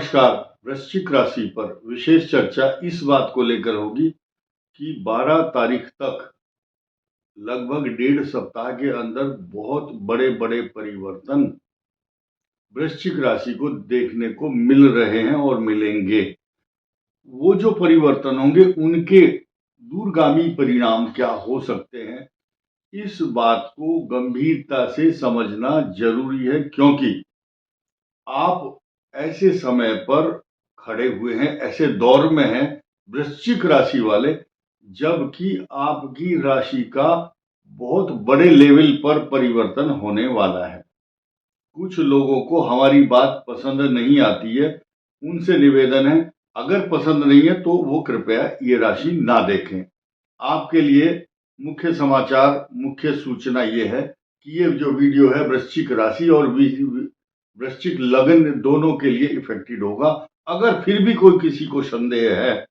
नमस्कार। वृश्चिक राशि पर विशेष चर्चा इस बात को लेकर होगी कि 12 तारीख तक लगभग 1.5 सप्ताह के अंदर बहुत बड़े बड़े परिवर्तन वृश्चिक राशि को देखने को मिल रहे हैं और मिलेंगे। वो जो परिवर्तन होंगे उनके दूरगामी परिणाम क्या हो सकते हैं, इस बात को गंभीरता से समझना जरूरी है, क्योंकि आप ऐसे समय पर खड़े हुए हैं, ऐसे दौर में हैं वृश्चिक राशि वाले, जबकि आपकी राशि का बहुत बड़े लेवल पर परिवर्तन होने वाला है। कुछ लोगों को हमारी बात पसंद नहीं आती है, उनसे निवेदन है अगर पसंद नहीं है तो वो कृपया ये राशि ना देखें। आपके लिए मुख्य समाचार, मुख्य सूचना ये है कि ये जो वीडियो है वृश्चिक राशि और वृश्चिक लग्न दोनों के लिए इफेक्टेड होगा। अगर फिर भी कोई किसी को संदेह है,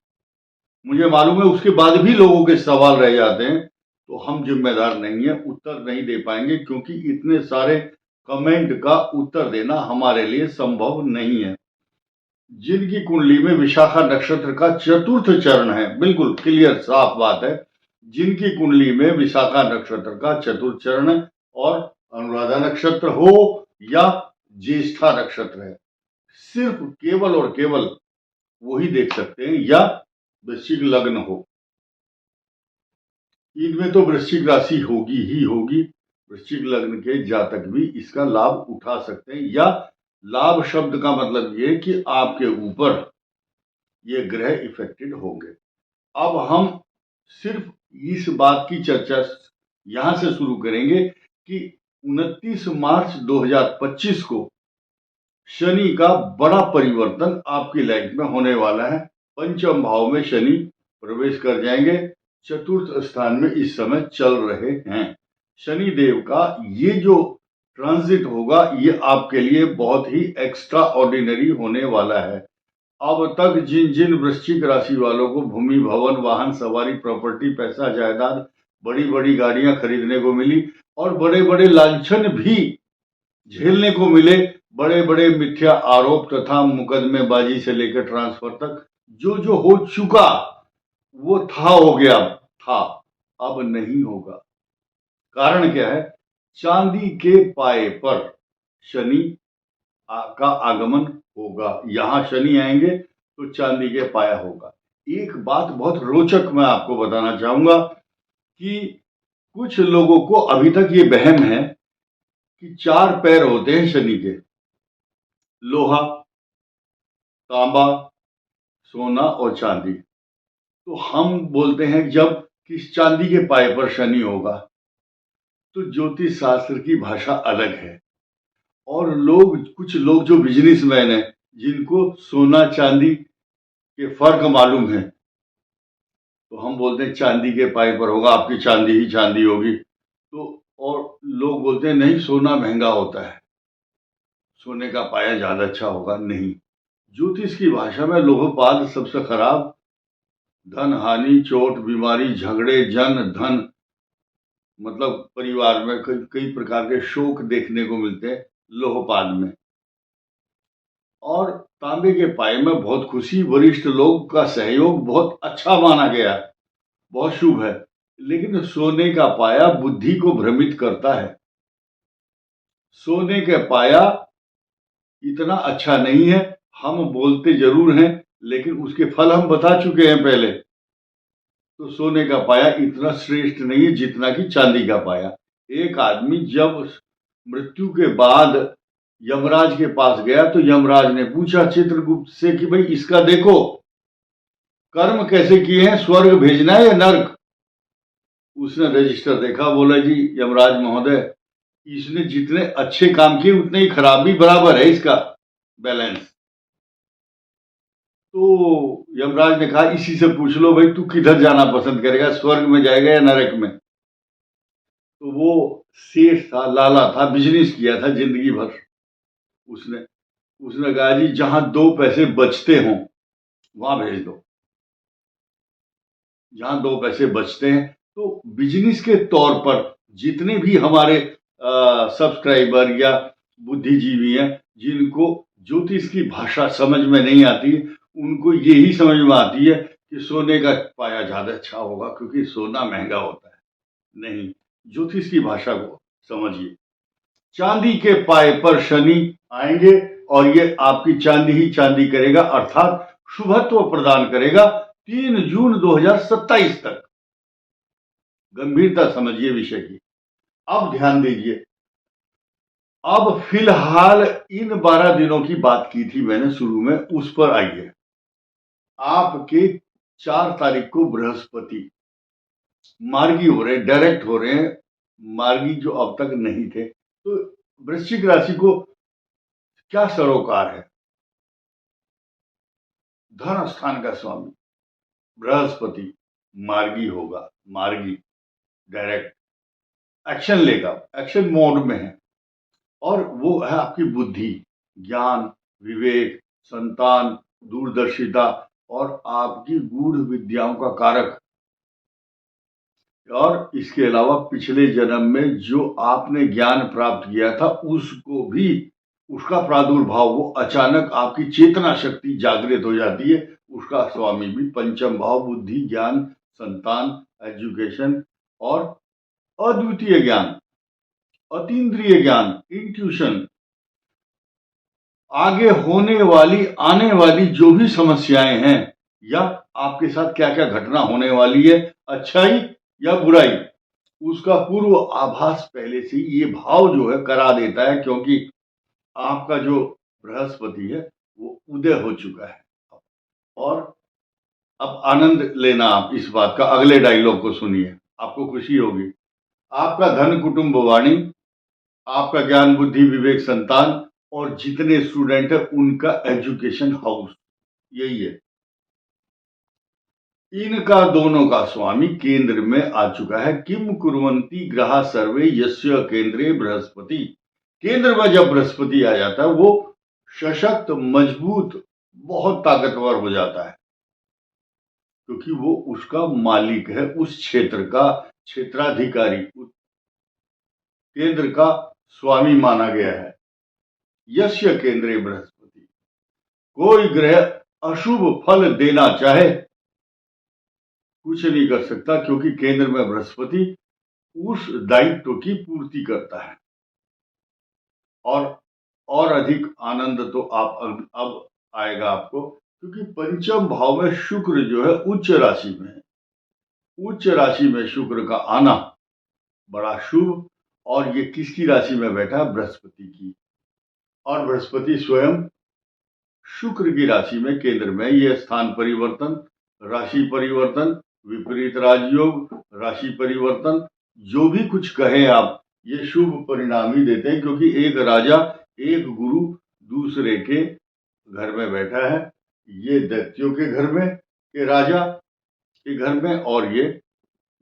मुझे मालूम है उसके बाद भी लोगों के सवाल रह जाते हैं, तो हम जिम्मेदार नहीं है, उत्तर नहीं दे पाएंगे, क्योंकि इतने सारे कमेंट का उत्तर देना हमारे लिए संभव नहीं है। जिनकी कुंडली में विशाखा नक्षत्र का चतुर्थ चरण है, बिल्कुल क्लियर साफ बात है, जिनकी कुंडली में विशाखा नक्षत्र का चतुर्थ चरण है और अनुराधा नक्षत्र हो या ज्येष्ठा नक्षत्र है, सिर्फ केवल और केवल वही देख सकते हैं, या वृश्चिक लग्न हो। इनमें तो वृश्चिक राशि होगी ही होगी। वृश्चिक लग्न के जातक भी इसका लाभ उठा सकते हैं, या लाभ शब्द का मतलब ये कि आपके ऊपर ये ग्रह इफेक्टेड होंगे। अब हम सिर्फ इस बात की चर्चा यहां से शुरू करेंगे कि 29 मार्च 2025 को शनि का बड़ा परिवर्तन आपकी लाइफ में होने वाला है। पंचम भाव में शनि प्रवेश कर जाएंगे, चतुर्थ स्थान में इस समय चल रहे हैं। शनि देव का ये जो ट्रांजिट होगा ये आपके लिए बहुत ही एक्स्ट्रा ऑर्डिनरी होने वाला है। अब तक जिन जिन वृश्चिक राशि वालों को भूमि, भवन, वाहन, सवारी, प्रॉपर्टी, पैसा, जायदाद, बड़ी बड़ी गाड़ियां खरीदने को मिली और बड़े बड़े लांछन भी झेलने को मिले, बड़े बड़े मिथ्या आरोप तथा मुकदमेबाजी से लेकर ट्रांसफर तक जो जो हो चुका वो था, हो गया था, अब नहीं होगा। कारण क्या है? चांदी के पाए पर शनि का आगमन होगा। यहां शनि आएंगे तो चांदी के पाया होगा। एक बात बहुत रोचक मैं आपको बताना चाहूंगा कि कुछ लोगों को अभी तक ये वहम है कि 4 पैर होते हैं शनि के, लोहा, तांबा, सोना और चांदी। तो हम बोलते हैं जब किस चांदी के पाए पर शनि होगा, तो ज्योतिष शास्त्र की भाषा अलग है। और कुछ लोग जो बिजनेसमैन हैं, जिनको सोना चांदी के फर्क मालूम है, तो हम बोलते हैं चांदी के पाए पर होगा, आपकी चांदी ही चांदी होगी। तो और लोग बोलते हैं नहीं, सोना महंगा होता है, सोने का पाया ज्यादा अच्छा होगा। नहीं, ज्योतिष की भाषा में लोहपाद सबसे खराब, धन हानि, चोट, बीमारी, झगड़े, जन धन, मतलब परिवार में कई प्रकार के शोक देखने को मिलते हैं लोहपाद में। और तांबे के पाए में बहुत खुशी, वरिष्ठ लोग का सहयोग बहुत अच्छा माना गया, बहुत शुभ है। लेकिन सोने का पाया बुद्धि को भ्रमित करता है। सोने का पाया इतना अच्छा नहीं है, हम बोलते जरूर हैं लेकिन उसके फल हम बता चुके हैं पहले। तो सोने का पाया इतना श्रेष्ठ नहीं है जितना कि चांदी का पाया। एक आदमी जब मृत्यु के बाद यमराज के पास गया तो यमराज ने पूछा चित्रगुप्त से कि भाई इसका देखो कर्म कैसे किए हैं, स्वर्ग भेजना है या नर्क। उसने रजिस्टर देखा, बोला जी यमराज महोदय, इसने जितने अच्छे काम किए उतने ही खराब भी बराबर है इसका बैलेंस। तो यमराज ने कहा इसी से पूछ लो भाई, तू किधर जाना पसंद करेगा, स्वर्ग में जाएगा या नरक में। तो वो सेठ था, लाला था, बिजनेस किया था जिंदगी भर। उसने कहा जी जहां 2 पैसे बचते हों वहां भेज दो, जहां 2 पैसे बचते हैं। तो बिजनेस के तौर पर जितने भी हमारे सब्सक्राइबर या बुद्धिजीवी हैं, जिनको ज्योतिष की भाषा समझ में नहीं आती, उनको यही समझ में आती है कि सोने का पाया ज्यादा अच्छा होगा क्योंकि सोना महंगा होता है। नहीं, ज्योतिष की भाषा को समझिए। चांदी के पाए पर शनि आएंगे और ये आपकी चांदी ही चांदी करेगा, अर्थात शुभत्व प्रदान करेगा 3 जून 2027 तक। गंभीरता समझिए विषय की। अब ध्यान दीजिए, अब फिलहाल इन 12 दिनों की बात की थी मैंने शुरू में, उस पर आइए। आपके 4 तारीख को बृहस्पति मार्गी हो रहे, डायरेक्ट हो रहे हैं, मार्गी जो अब तक नहीं थे। तो वृश्चिक राशि को क्या सरोकार है? धन स्थान का स्वामी बृहस्पति मार्गी होगा, मार्गी डायरेक्ट एक्शन लेगा, एक्शन मोड में है। और वो है आपकी बुद्धि, ज्ञान, विवेक, संतान, दूरदर्शिता और आपकी गूढ़ विद्याओं का कारक। और इसके अलावा पिछले जन्म में जो आपने ज्ञान प्राप्त किया था उसको भी, उसका प्रादुर्भाव, वो अचानक आपकी चेतना शक्ति जागृत हो जाती है। उसका स्वामी भी पंचम भाव, बुद्धि, ज्ञान, संतान, एजुकेशन और अद्वितीय ज्ञान, अतीन्द्रिय ज्ञान, इंट्यूशन, आगे होने वाली, आने वाली जो भी समस्याएं हैं या आपके साथ क्या क्या घटना होने वाली है, अच्छाई या बुराई, उसका पूर्व आभास पहले से ये भाव जो है करा देता है, क्योंकि आपका जो बृहस्पति है वो उदय हो चुका है। और अब आनंद लेना आप इस बात का, अगले डायलॉग को सुनिए, आपको खुशी होगी। आपका धन, कुटुंब, वाणी, आपका ज्ञान, बुद्धि, विवेक, संतान और जितने स्टूडेंट है उनका एजुकेशन हाउस, यही है। इनका दोनों का स्वामी केंद्र में आ चुका है। किम कुर्वन्ति ग्रहा सर्वे यस्य केंद्रे बृहस्पति। केंद्र में जब बृहस्पति आ जाता है वो सशक्त, मजबूत, बहुत ताकतवर हो जाता है, क्योंकि वो उसका मालिक है, उस क्षेत्र का क्षेत्राधिकारी, केंद्र का स्वामी माना गया है। यस्य केंद्रे बृहस्पति। कोई ग्रह अशुभ फल देना चाहे कुछ नहीं कर सकता, क्योंकि केंद्र में बृहस्पति उस दायित्व की पूर्ति करता है। और अधिक आनंद तो आप अब आएगा आपको, क्योंकि पंचम भाव में शुक्र जो है उच्च राशि में है। उच्च राशि में शुक्र का आना बड़ा शुभ। और ये किसकी राशि में बैठा है? बृहस्पति की। और बृहस्पति स्वयं शुक्र की राशि में, केंद्र में। ये स्थान परिवर्तन, राशि परिवर्तन, विपरीत राजयोग, राशि परिवर्तन, जो भी कुछ कहे आप, ये शुभ परिणाम ही देते हैं, क्योंकि एक राजा, एक गुरु दूसरे के घर में बैठा है। ये दैत्यों के घर में, के राजा के घर में, और ये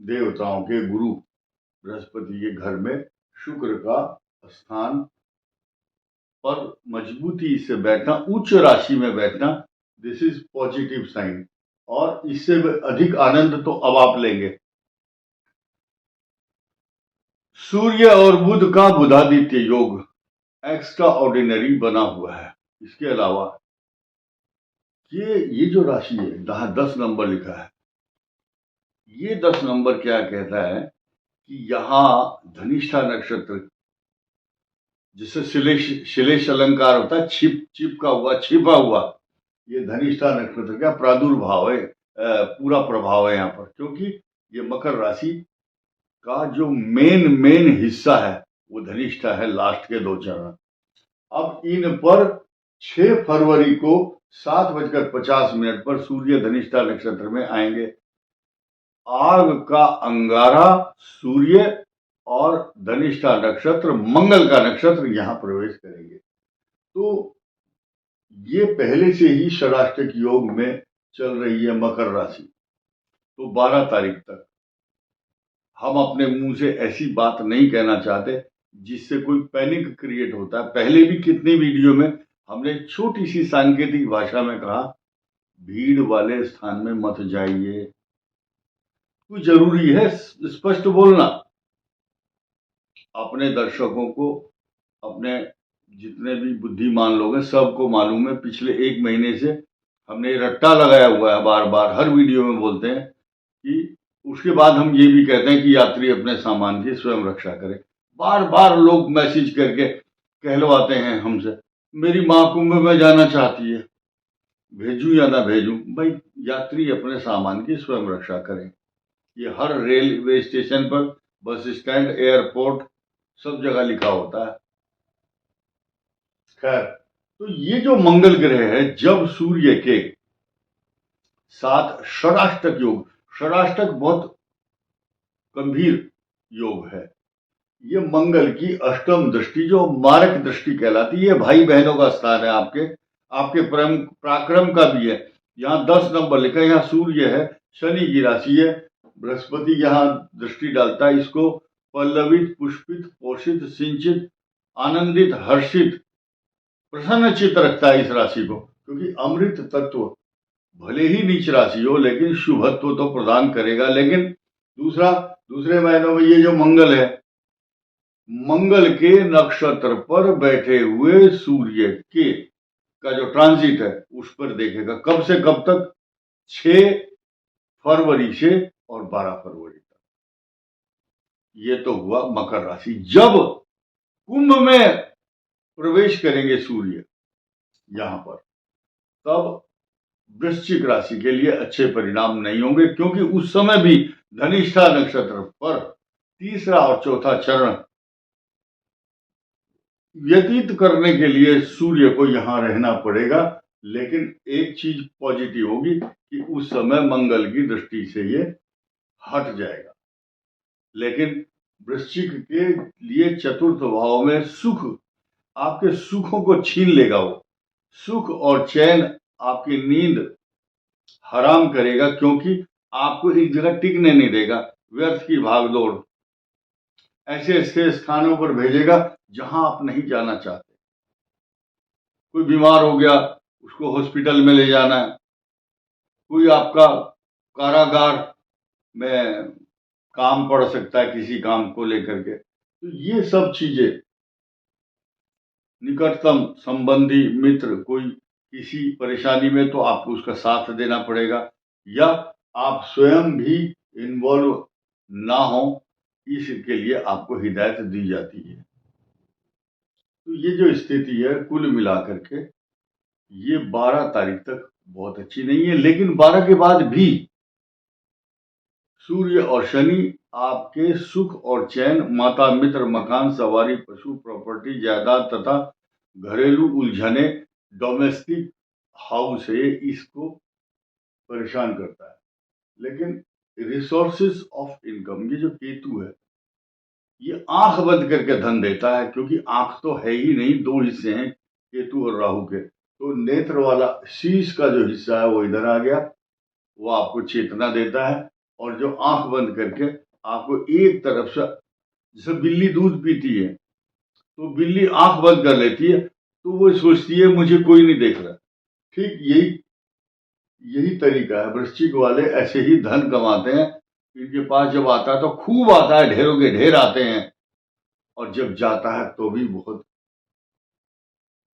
देवताओं के गुरु बृहस्पति के घर में शुक्र का स्थान पर मजबूती से बैठना, उच्च राशि में बैठना, दिस इज पॉजिटिव साइन। और इससे अधिक आनंद तो अब आप लेंगे। सूर्य और बुध का बुधादित्य योग एक्स्ट्रा ऑर्डिनरी बना हुआ है। इसके अलावा ये जो राशि है, 10 नंबर लिखा है, ये 10 नंबर क्या कहता है कि यहां धनिष्ठा नक्षत्र, जिससे शिलेश अलंकार होता है, चिपका हुआ, छिपा हुआ, ये धनिष्ठा नक्षत्र का प्रादुर्भाव है, पूरा प्रभाव है यहाँ पर। क्योंकि ये मकर राशि का जो मेन हिस्सा है वो धनिष्ठा है, लास्ट के 2 चरण। अब इन पर 6 फरवरी को 7:50 पर सूर्य धनिष्ठा नक्षत्र में आएंगे। आग का अंगारा सूर्य और धनिष्ठा नक्षत्र, मंगल का नक्षत्र, यहां प्रवेश करेंगे। तो ये पहले से ही षडाष्टक योग में चल रही है मकर राशि। तो 12 तारीख तक हम अपने मुंह से ऐसी बात नहीं कहना चाहते जिससे कोई पैनिक क्रिएट होता है। पहले भी कितनी वीडियो में हमने छोटी सी सांकेतिक भाषा में कहा, भीड़ वाले स्थान में मत जाइए। कोई जरूरी है स्पष्ट बोलना? अपने दर्शकों को, अपने जितने भी बुद्धिमान लोग हैं सबको मालूम है, पिछले 1 महीने से हमने रट्टा लगाया हुआ है, बार बार हर वीडियो में बोलते हैं कि उसके बाद हम ये भी कहते हैं कि यात्री अपने सामान की स्वयं रक्षा करें। बार बार लोग मैसेज करके कहलवाते हैं हमसे, मेरी माँ कुंभ में जाना चाहती है, भेजूं या ना भेजूं? भाई, यात्री अपने सामान की स्वयं रक्षा करें। ये हर रेलवे स्टेशन पर, बस स्टैंड, एयरपोर्ट, सब जगह लिखा होता है। खैर, तो ये जो मंगल ग्रह है, जब सूर्य के साथ षडाष्टक योग, षडाष्टक बहुत गंभीर योग है, ये मंगल की अष्टम दृष्टि जो मारक दृष्टि कहलाती है, भाई बहनों का स्थान है, आपके आपके पराक्रम का भी है। यहाँ 10 नंबर लिखा है, यहाँ सूर्य है, शनि की राशि है, बृहस्पति यहाँ दृष्टि डालता है, इसको पल्लवित, पुष्पित, पोषित, सिंचित, आनंदित, हर्षित, प्रसन्न चित्त रखता है इस राशि को, क्योंकि अमृत तत्व भले ही नीच राशि हो लेकिन शुभत्व तो प्रदान करेगा। लेकिन दूसरे महीनों में ये जो मंगल है, मंगल के नक्षत्र पर बैठे हुए सूर्य के का जो ट्रांजिट है उस पर देखेगा, कब से कब तक? 6 फरवरी से और 12 फरवरी तक। ये तो हुआ मकर राशि। जब कुंभ में प्रवेश करेंगे सूर्य यहां पर, तब वृश्चिक राशि के लिए अच्छे परिणाम नहीं होंगे, क्योंकि उस समय भी धनिष्ठा नक्षत्र पर तीसरा और चौथा चरण व्यतीत करने के लिए सूर्य को यहां रहना पड़ेगा। लेकिन एक चीज पॉजिटिव होगी कि उस समय मंगल की दृष्टि से ये हट जाएगा। लेकिन वृश्चिक के लिए चतुर्थ भाव में सुख, आपके सुखों को छीन लेगा वो। सुख और चैन, आपकी नींद हराम करेगा, क्योंकि आपको एक जगह टिकने नहीं देगा। व्यर्थ की भागदौड़, ऐसे ऐसे स्थानों पर भेजेगा जहां आप नहीं जाना चाहते। कोई बीमार हो गया, उसको हॉस्पिटल में ले जाना है, कोई आपका कारागार में काम पड़ सकता है किसी काम को लेकर के, तो ये सब चीजें, निकटतम संबंधी मित्र कोई किसी परेशानी में, तो आपको उसका साथ देना पड़ेगा, या आप स्वयं भी इन्वॉल्व ना हो, इसके लिए आपको हिदायत दी जाती है। तो ये जो स्थिति है कुल मिलाकर के, ये 12 तारीख तक बहुत अच्छी नहीं है। लेकिन 12 के बाद भी सूर्य और शनि आपके सुख और चैन, माता, मित्र, मकान, सवारी, पशु, प्रॉपर्टी, जायदाद तथा घरेलू उलझने, डोमेस्टिक हाउस है, इसको परेशान करता है। लेकिन रिसोर्सेस ऑफ इनकम, ये जो केतु है, ये आंख बंद करके धन देता है, क्योंकि आंख तो है ही नहीं, 2 हिस्से हैं केतु और राहु के। तो नेत्र वाला शीश का जो हिस्सा है वो इधर आ गया, वो आपको चेतना देता है। और जो आंख बंद करके आपको एक तरफ से, जैसे बिल्ली दूध पीती है तो बिल्ली आंख बंद कर लेती है, तो वो सोचती है मुझे कोई नहीं देख रहा। ठीक यही तरीका है, वृश्चिक वाले ऐसे ही धन कमाते हैं। इनके पास जब आता है तो खूब आता है, ढेरों के ढेर आते हैं, और जब जाता है तो भी बहुत।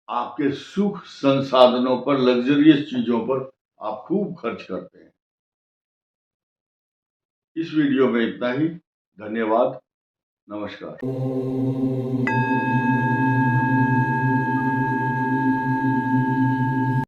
आपके सुख संसाधनों पर, लग्जरियस चीजों पर आप खूब खर्च करते हैं। इस वीडियो में इतना ही। धन्यवाद, नमस्कार।